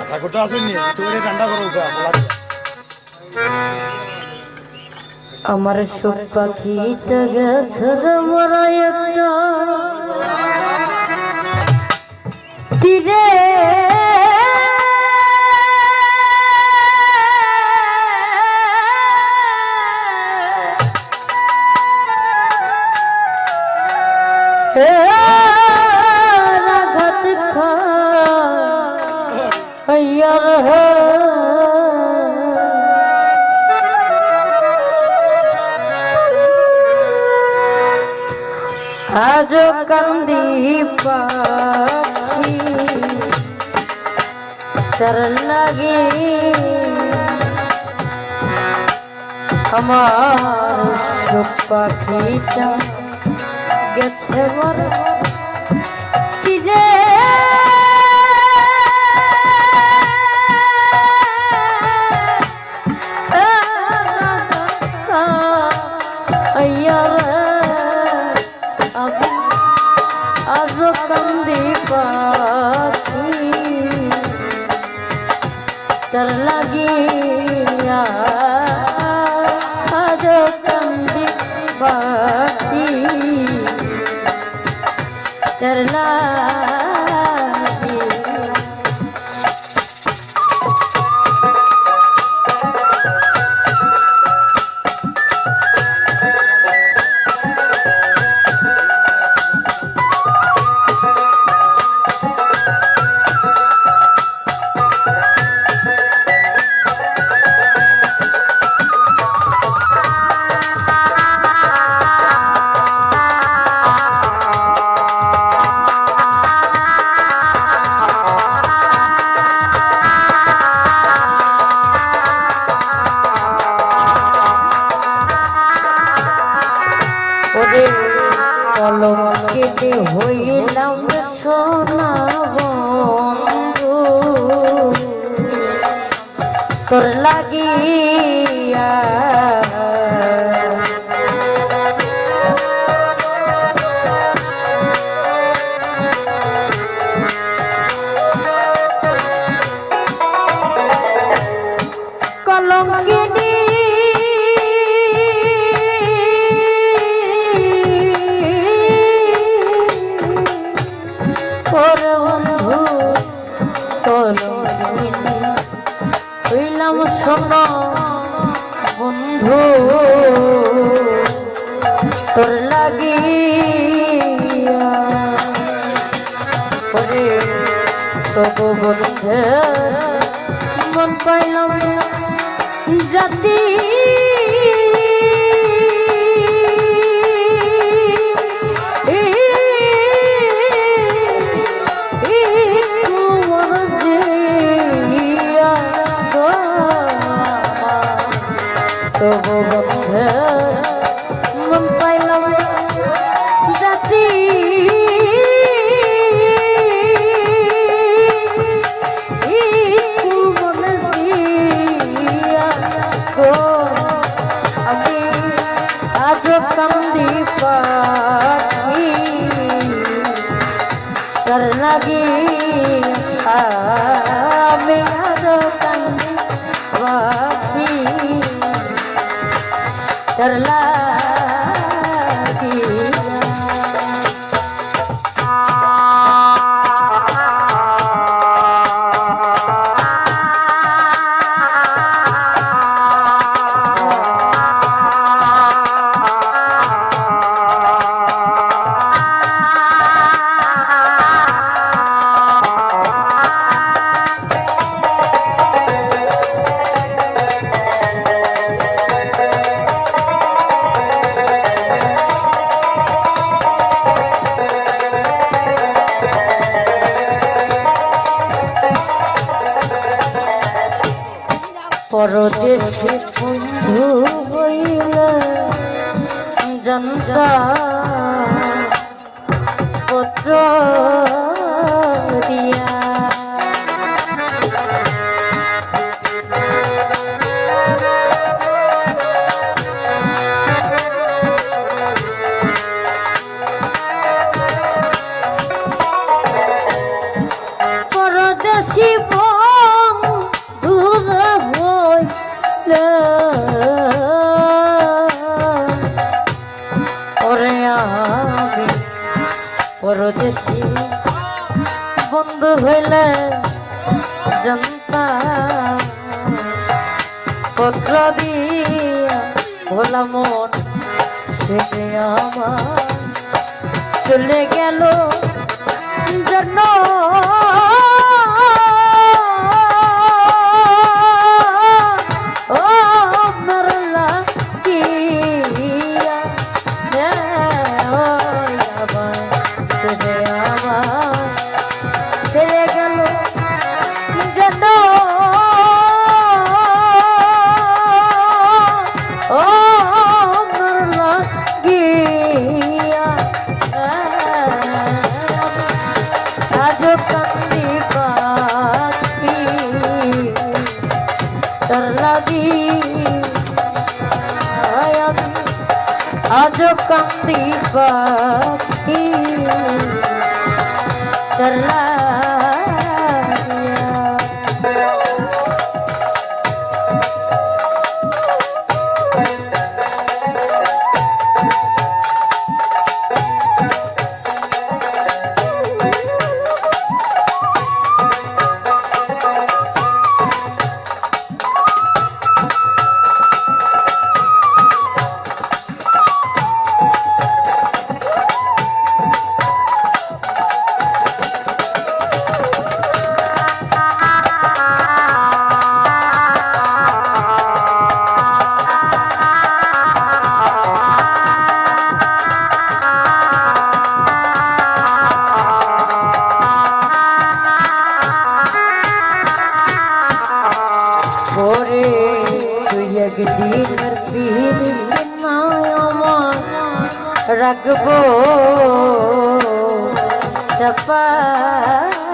ঠাকুর তো আসেননি, তুমি ঠান্ডা করো। আমার সুখ পাখিটা গেছে রে মরা একটা তীরে, রাঘাত খাইয়ার আজ কান্দি পাখি তার লাগে আমার সুখ পাখিটা গেছে মরা তীরে, আজ কান্দি পাখি তার লাগিয়া, আজ কান্দি পাখি তার লাগিয়া। কলঙ্কিতে হইলাম সোনা বন্ধু তোর লাগিয়া, কলঙ্কিনী হইলাম সোনা বন্ধু তোর লাগিয়া, ওরে তবু বন্ধে মন পাইলাম জাতি তবু বন্ধে মন পাইলাম জাতি, মনে দিয়া গো আমি আজ কান্দি পাখি তার লাগিয়া, আমি আজ কান্দি পাখি তার লাগিয়া। পরদেশে বন্ধু হইলে জনতা পত্র দিয়া, পরদেশি পরদেশি বন্ধু হইলে জনতা পত্র দিয়া ভোলা মন সেটে আমার চলে গেল জন্য आजो कंदी बाकी चला একদিনের পিড়ি আমার রাখবো চাপাড়িয়া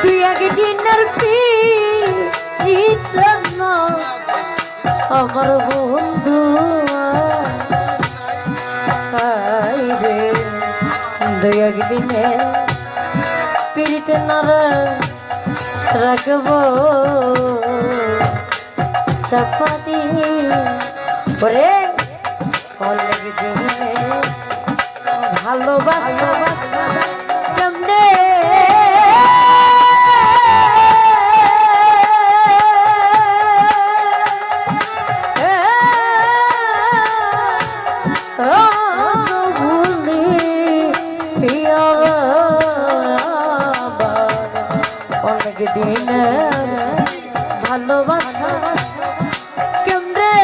তুই একদিনের পিড়ি আমার বন্ধু রে দুই একদিনে পিড়িতে নারা রাখবো চাপাতি ওরে অনেক দিনে ভালোবাসা কেমনে দিন ভালোবাসা কেমনে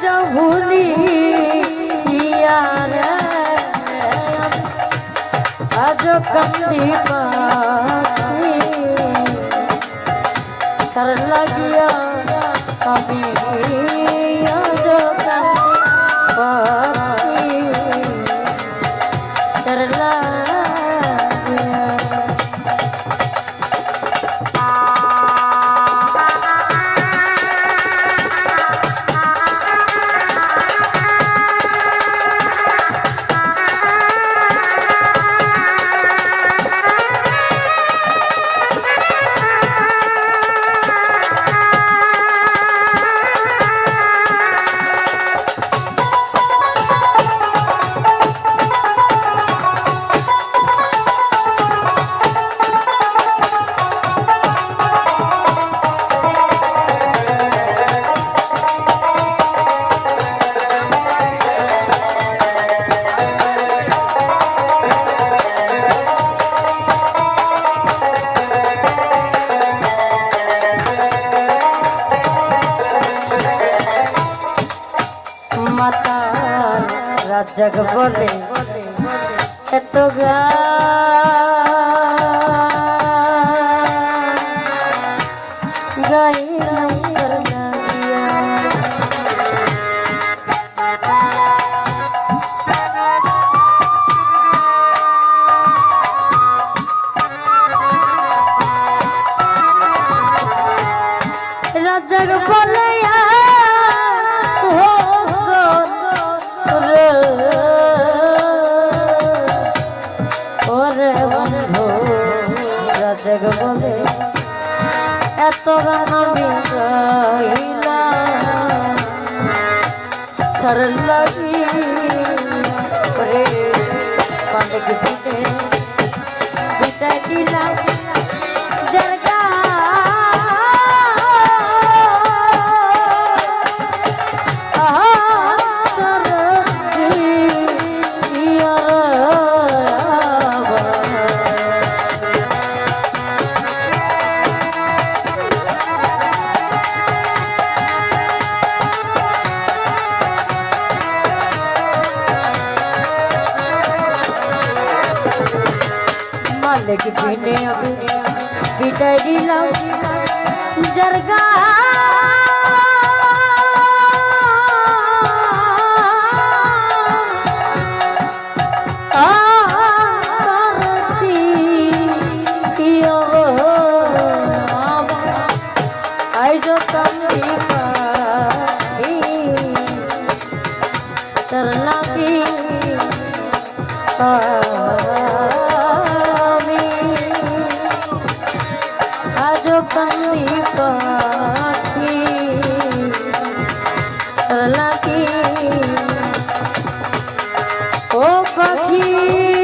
যা ভুলি আজ কান্দি পাখি তার লাগিয়া আমি আজ কান্দি পাখি जग बोले तो गाई जग बोले हो এক বলে এত গান আমি গাইলাম তার লাগি রে পান্ডে কিসিতে বিদায় দিলাম যার মালিক দিনে আমি বিদায় দিলাম জরগা बंदी पाखी लगी ओ पाखी